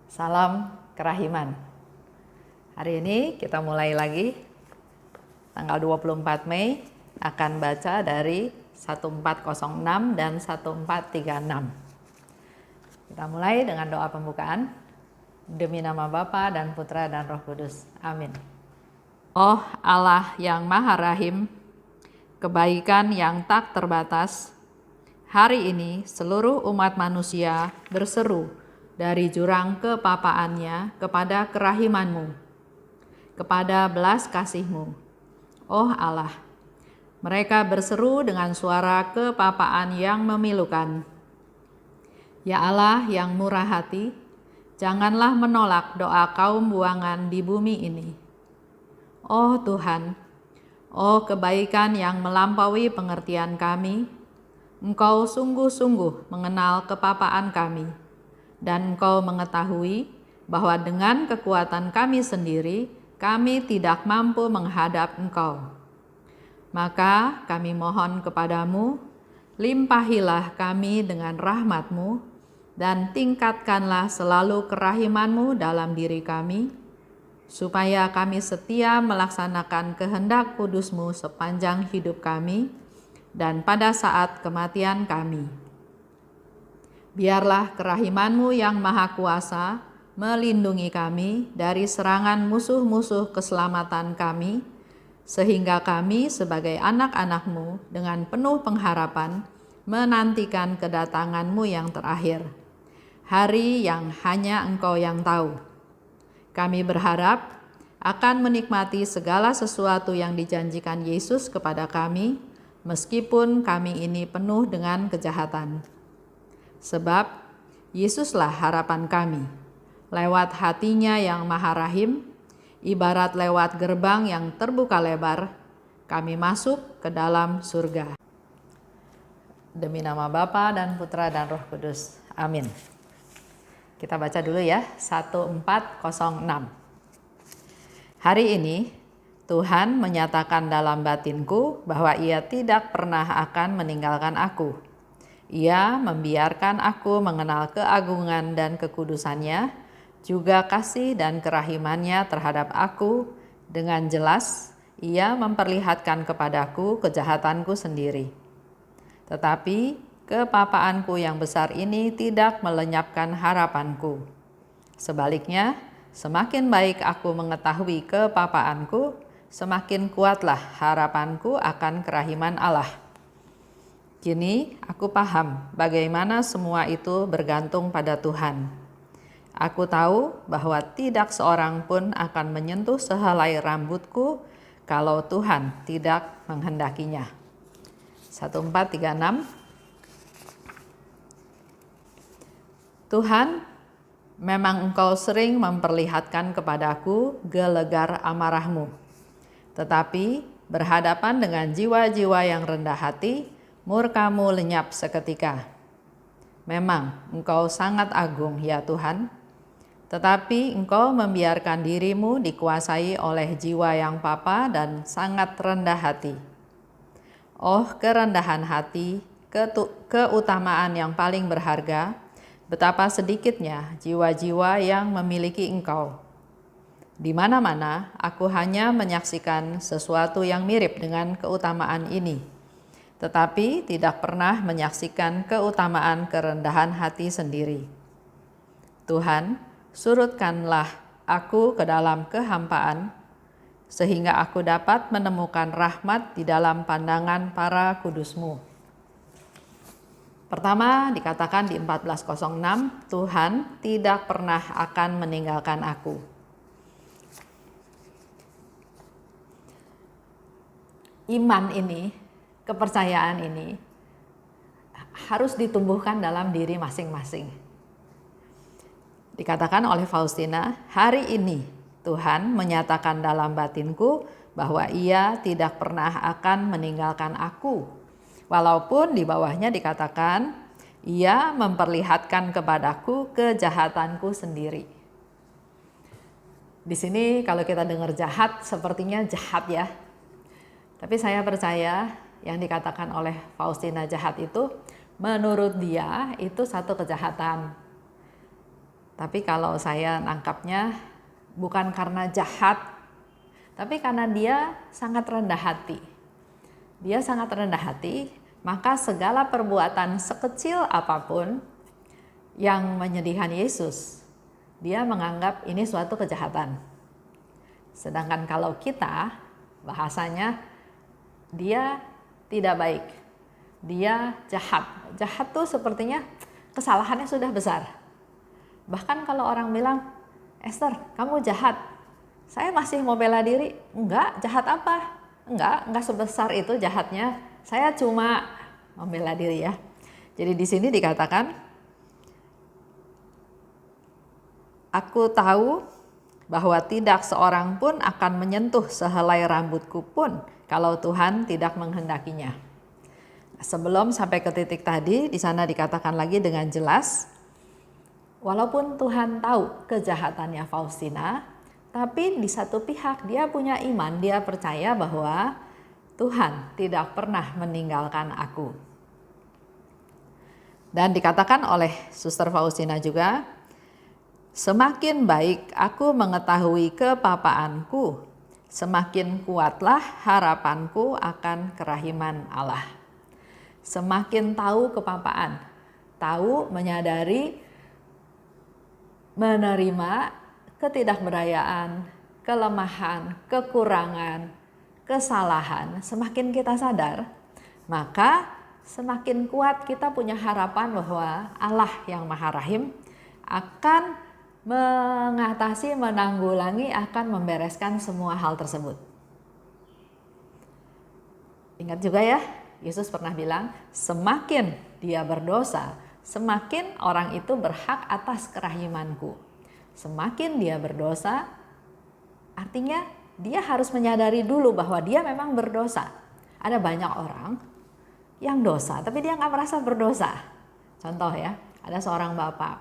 Salam kerahiman. Hari ini kita mulai lagi. Tanggal 24 Mei akan baca dari 1406 dan 1436. Kita mulai dengan doa pembukaan. Demi nama Bapa dan Putra dan Roh Kudus. Amin. Oh Allah yang Maha Rahim, kebaikan yang tak terbatas, hari ini seluruh umat manusia berseru dari jurang kepapaannya kepada kerahiman-Mu, kepada belas kasih-Mu. Oh Allah, mereka berseru dengan suara kepapaan yang memilukan. Ya Allah yang murah hati, janganlah menolak doa kaum buangan di bumi ini. Oh Tuhan, oh kebaikan yang melampaui pengertian kami, Engkau sungguh-sungguh mengenal kepapaan kami, dan Engkau mengetahui bahwa dengan kekuatan kami sendiri, kami tidak mampu menghadap Engkau. Maka kami mohon kepadamu, limpahilah kami dengan rahmat-Mu, dan tingkatkanlah selalu kerahiman-Mu dalam diri kami, supaya kami setia melaksanakan kehendak kudus-Mu sepanjang hidup kami, dan pada saat kematian kami. Biarlah kerahiman-Mu yang maha kuasa melindungi kami dari serangan musuh-musuh keselamatan kami, sehingga kami sebagai anak-anak-Mu dengan penuh pengharapan menantikan kedatangan-Mu yang terakhir, hari yang hanya Engkau yang tahu. Kami berharap akan menikmati segala sesuatu yang dijanjikan Yesus kepada kami, meskipun kami ini penuh dengan kejahatan. Sebab Yesuslah harapan kami. Lewat hatinya yang maha rahim, ibarat lewat gerbang yang terbuka lebar, kami masuk ke dalam surga. Demi nama Bapa dan Putra dan Roh Kudus. Amin. Kita baca dulu ya, 1406. Hari ini Tuhan menyatakan dalam batinku bahwa Ia tidak pernah akan meninggalkan aku. Ia membiarkan aku mengenal keagungan dan kekudusannya, juga kasih dan kerahimannya terhadap aku. Dengan jelas, Ia memperlihatkan kepadaku kejahatanku sendiri. Tetapi kepapaanku yang besar ini tidak melenyapkan harapanku. Sebaliknya, semakin baik aku mengetahui kepapaanku, semakin kuatlah harapanku akan kerahiman Allah. Kini aku paham bagaimana semua itu bergantung pada Tuhan. Aku tahu bahwa tidak seorang pun akan menyentuh sehelai rambutku kalau Tuhan tidak menghendakinya. 1436. Tuhan, memang Engkau sering memperlihatkan kepadaku gelegar amarah-Mu. Tetapi berhadapan dengan jiwa-jiwa yang rendah hati, murka-Mu lenyap seketika. Memang Engkau sangat agung ya Tuhan, tetapi Engkau membiarkan diri-Mu dikuasai oleh jiwa yang papa dan sangat rendah hati. Oh kerendahan hati, keutamaan yang paling berharga, betapa sedikitnya jiwa-jiwa yang memiliki Engkau. Di mana-mana aku hanya menyaksikan sesuatu yang mirip dengan keutamaan ini, tetapi tidak pernah menyaksikan keutamaan kerendahan hati sendiri. Tuhan, surutkanlah aku ke dalam kehampaan, sehingga aku dapat menemukan rahmat di dalam pandangan para kudus-Mu. Pertama dikatakan di 1406, Tuhan tidak pernah akan meninggalkan aku. Iman ini, kepercayaan ini harus ditumbuhkan dalam diri masing-masing. Dikatakan oleh Faustina, hari ini Tuhan menyatakan dalam batinku bahwa Ia tidak pernah akan meninggalkan aku. Walaupun di bawahnya dikatakan, Ia memperlihatkan kepadaku kejahatanku sendiri. Di sini kalau kita dengar jahat, sepertinya jahat ya. Tapi saya percaya yang dikatakan oleh Faustina jahat itu, menurut dia itu satu kejahatan. Tapi kalau saya nangkapnya bukan karena jahat, tapi karena dia sangat rendah hati. Dia sangat rendah hati, maka segala perbuatan sekecil apapun yang menyedihkan Yesus, dia menganggap ini suatu kejahatan. Sedangkan kalau kita, bahasanya dia tidak baik, dia jahat. Jahat tuh sepertinya kesalahannya sudah besar. Bahkan kalau orang bilang, Esther, kamu jahat, saya masih mau bela diri. Enggak, jahat apa? Enggak sebesar itu jahatnya. Saya cuma membela diri ya. Jadi di sini dikatakan, aku tahu bahwa tidak seorang pun akan menyentuh sehelai rambutku pun kalau Tuhan tidak menghendakinya. Sebelum sampai ke titik tadi, di sana dikatakan lagi dengan jelas, walaupun Tuhan tahu kejahatannya Faustina, tapi di satu pihak dia punya iman, dia percaya bahwa Tuhan tidak pernah meninggalkan aku. Dan dikatakan oleh Suster Faustina juga, semakin baik aku mengetahui kepapaanku, semakin kuatlah harapanku akan kerahiman Allah. Semakin tahu kepapaan, tahu, menyadari, menerima ketidakberdayaan, kelemahan, kekurangan, kesalahan, semakin kita sadar, maka semakin kuat kita punya harapan bahwa Allah yang Maha Rahim akan mengatasi, menanggulangi, akan membereskan semua hal tersebut. Ingat juga ya, Yesus pernah bilang, semakin dia berdosa, semakin orang itu berhak atas kerahimanku. Semakin dia berdosa, artinya dia harus menyadari dulu bahwa dia memang berdosa. Ada banyak orang yang dosa, tapi dia nggak merasa berdosa. Contoh ya, ada seorang bapak,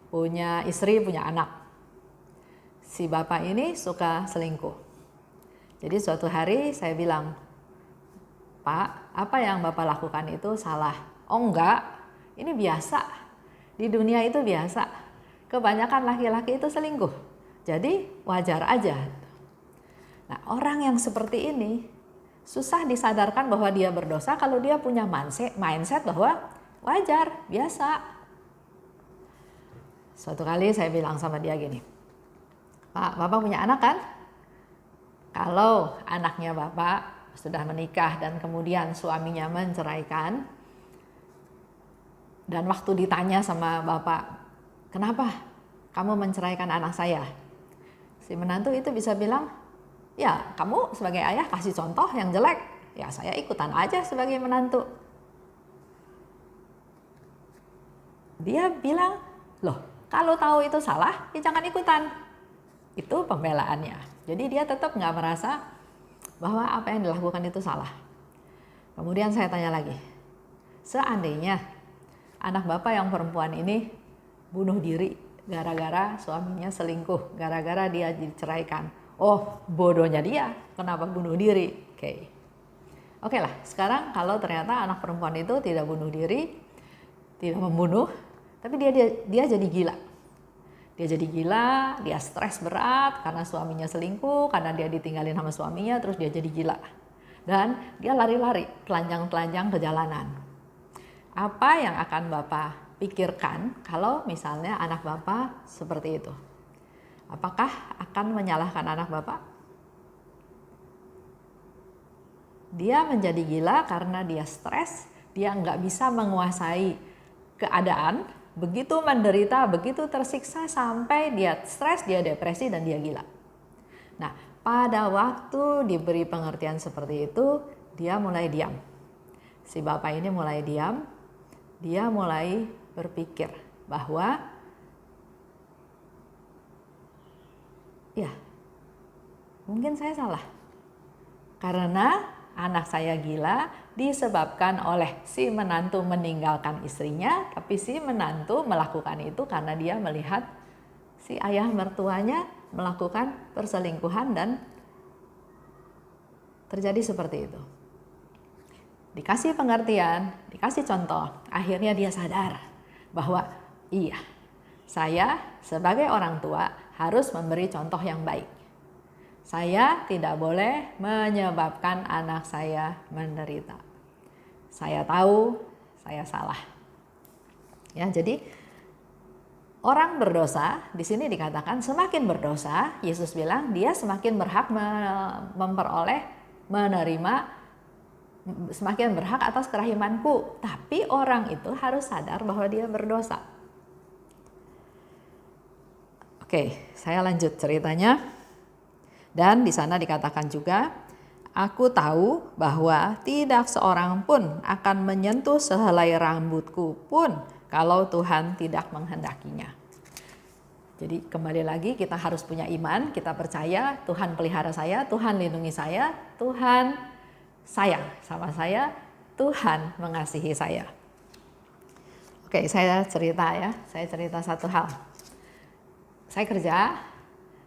punya istri, punya anak. Si bapak ini suka selingkuh. Jadi suatu hari saya bilang, Pak, apa yang Bapak lakukan itu salah. Oh enggak, ini biasa. Di dunia itu biasa. Kebanyakan laki-laki itu selingkuh. Jadi wajar aja. Nah, orang yang seperti ini susah disadarkan bahwa dia berdosa kalau dia punya mindset bahwa wajar, biasa. Suatu kali saya bilang sama dia gini, Pak, Bapak punya anak kan? Kalau anaknya Bapak sudah menikah dan kemudian suaminya menceraikan, dan waktu ditanya sama bapak, kenapa kamu menceraikan anak saya? Si menantu itu bisa bilang, ya kamu sebagai ayah kasih contoh yang jelek, ya saya ikutan aja sebagai menantu. Dia bilang, loh kalau tahu itu salah, ya jangan ikutan. Itu pembelaannya. Jadi dia tetap nggak merasa bahwa apa yang dilakukan itu salah. Kemudian saya tanya lagi, seandainya anak bapak yang perempuan ini bunuh diri gara-gara suaminya selingkuh, gara-gara dia diceraikan. Oh, bodohnya dia, kenapa bunuh diri? Oke lah, sekarang kalau ternyata anak perempuan itu tidak bunuh diri, tidak membunuh, tapi dia jadi gila. Dia jadi gila, dia stres berat karena suaminya selingkuh, karena dia ditinggalin sama suaminya, terus dia jadi gila. Dan dia lari-lari, telanjang-telanjang ke jalanan. Apa yang akan Bapak pikirkan kalau misalnya anak Bapak seperti itu? Apakah akan menyalahkan anak Bapak? Dia menjadi gila karena dia stres, dia nggak bisa menguasai keadaan, begitu menderita, begitu tersiksa sampai dia stres, dia depresi dan dia gila. Nah, pada waktu diberi pengertian seperti itu, dia mulai diam. Si bapak ini mulai diam, dia mulai berpikir bahwa ya, mungkin saya salah. Karena anak saya gila disebabkan oleh si menantu meninggalkan istrinya, tapi si menantu melakukan itu karena dia melihat si ayah mertuanya melakukan perselingkuhan dan terjadi seperti itu. Dikasih pengertian, dikasih contoh, akhirnya dia sadar bahwa iya, Saya sebagai orang tua harus memberi contoh yang baik. Saya tidak boleh menyebabkan anak saya menderita. Saya tahu saya salah. Ya, jadi orang berdosa di sini dikatakan semakin berdosa, Yesus bilang dia semakin berhak menerima, semakin berhak atas kerahimanku. Tapi orang itu harus sadar bahwa dia berdosa. Oke, saya lanjut ceritanya. Dan di sana dikatakan juga, aku tahu bahwa tidak seorang pun akan menyentuh sehelai rambutku pun kalau Tuhan tidak menghendakinya. Jadi kembali lagi kita harus punya iman, kita percaya Tuhan pelihara saya, Tuhan lindungi saya, Tuhan sayang sama saya, Tuhan mengasihi saya. Oke, saya cerita satu hal. Saya kerja,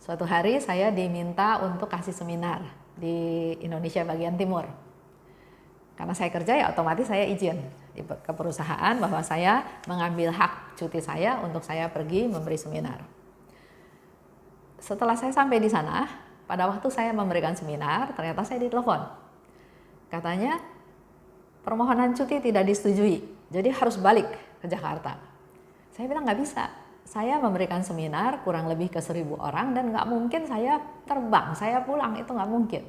suatu hari saya diminta untuk kasih seminar di Indonesia bagian timur. Karena saya kerja ya otomatis saya izin ke perusahaan bahwa saya mengambil hak cuti saya untuk saya pergi memberi seminar. Setelah saya sampai di sana, pada waktu saya memberikan seminar, ternyata saya ditelepon. Katanya permohonan cuti tidak disetujui, jadi harus balik ke Jakarta. Saya bilang nggak bisa. Saya memberikan seminar kurang lebih ke 1.000 orang dan nggak mungkin saya terbang, saya pulang, itu nggak mungkin.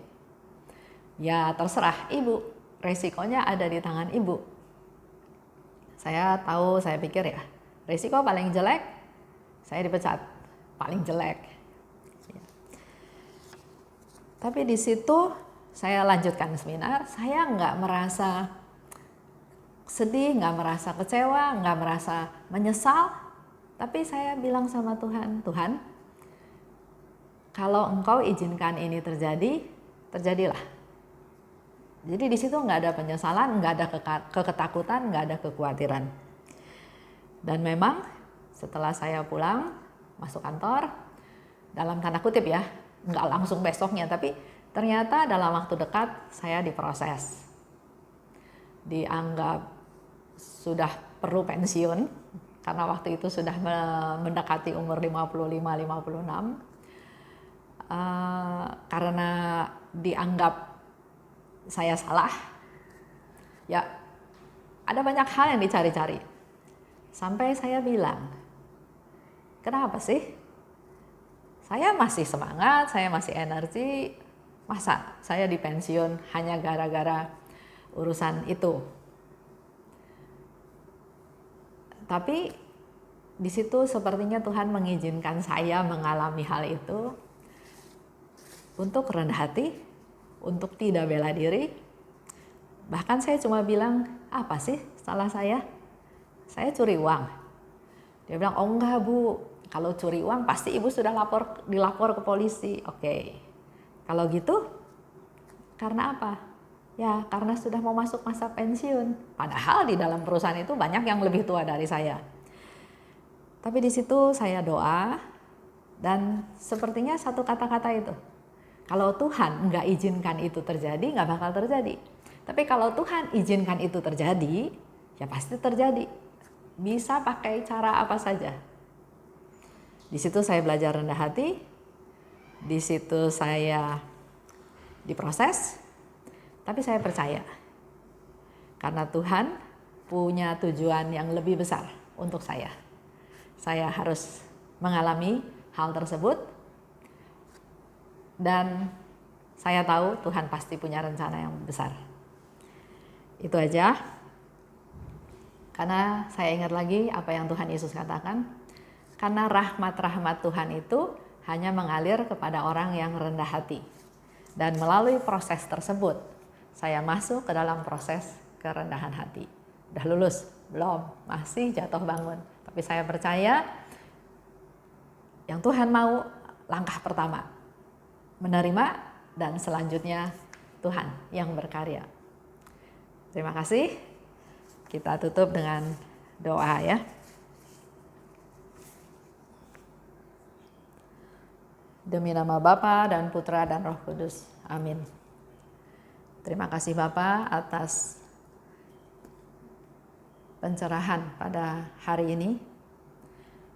Ya terserah ibu, resikonya ada di tangan ibu. Saya pikir ya, resiko paling jelek, saya dipecat, paling jelek. Ya. Tapi di situ saya lanjutkan seminar, saya nggak merasa sedih, nggak merasa kecewa, nggak merasa menyesal. Tapi saya bilang sama Tuhan, Tuhan, kalau Engkau izinkan ini terjadi, terjadilah. Jadi di situ nggak ada penyesalan, nggak ada ketakutan, nggak ada kekhawatiran. Dan memang setelah saya pulang, masuk kantor, dalam tanda kutip ya, nggak langsung besoknya, tapi ternyata dalam waktu dekat saya diproses. Dianggap sudah perlu pensiun, karena waktu itu sudah mendekati umur 55-56, karena dianggap saya salah, ya ada banyak hal yang dicari-cari. Sampai saya bilang, kenapa sih? Saya masih semangat, saya masih energi, masa saya dipensiun hanya gara-gara urusan itu? Tapi di situ sepertinya Tuhan mengizinkan saya mengalami hal itu untuk rendah hati, untuk tidak bela diri. Bahkan saya cuma bilang, apa sih salah saya? Saya curi uang. Dia bilang, oh enggak Bu, kalau curi uang pasti Ibu sudah dilapor ke polisi. Oke, kalau gitu karena apa? Ya karena sudah mau masuk masa pensiun. Padahal di dalam perusahaan itu banyak yang lebih tua dari saya. Tapi di situ saya doa dan sepertinya satu kata-kata itu. Kalau Tuhan nggak izinkan itu terjadi, nggak bakal terjadi. Tapi kalau Tuhan izinkan itu terjadi, ya pasti terjadi. Bisa pakai cara apa saja. Di situ saya belajar rendah hati. Di situ saya diproses. Tapi saya percaya, karena Tuhan punya tujuan yang lebih besar untuk saya. Saya harus mengalami hal tersebut, dan saya tahu Tuhan pasti punya rencana yang besar. Itu aja, karena saya ingat lagi apa yang Tuhan Yesus katakan, karena rahmat-rahmat Tuhan itu hanya mengalir kepada orang yang rendah hati. Dan melalui proses tersebut, saya masuk ke dalam proses kerendahan hati. Udah lulus? Belum, masih jatuh bangun. Tapi saya percaya yang Tuhan mau langkah pertama, menerima, dan selanjutnya Tuhan yang berkarya. Terima kasih. Kita tutup dengan doa ya. Demi nama Bapa dan Putra dan Roh Kudus. Amin. Terima kasih Bapak atas pencerahan pada hari ini.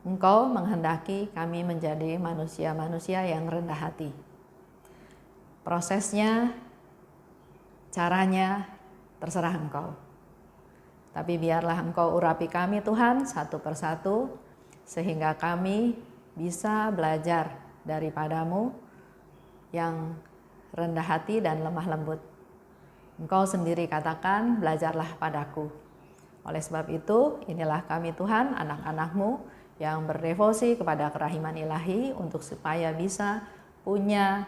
Engkau menghendaki kami menjadi manusia-manusia yang rendah hati. Prosesnya, caranya, terserah Engkau. Tapi biarlah Engkau urapi kami Tuhan satu persatu, sehingga kami bisa belajar daripadamu yang rendah hati dan lemah lembut. Engkau sendiri katakan, belajarlah padaku. Oleh sebab itu, inilah kami Tuhan, anak-anak-Mu yang berdevosi kepada kerahiman ilahi untuk supaya bisa punya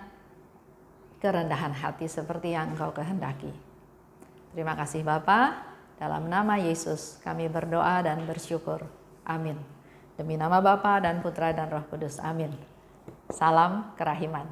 kerendahan hati seperti yang Engkau kehendaki. Terima kasih Bapa, dalam nama Yesus kami berdoa dan bersyukur. Amin. Demi nama Bapa dan Putra dan Roh Kudus. Amin. Salam kerahiman.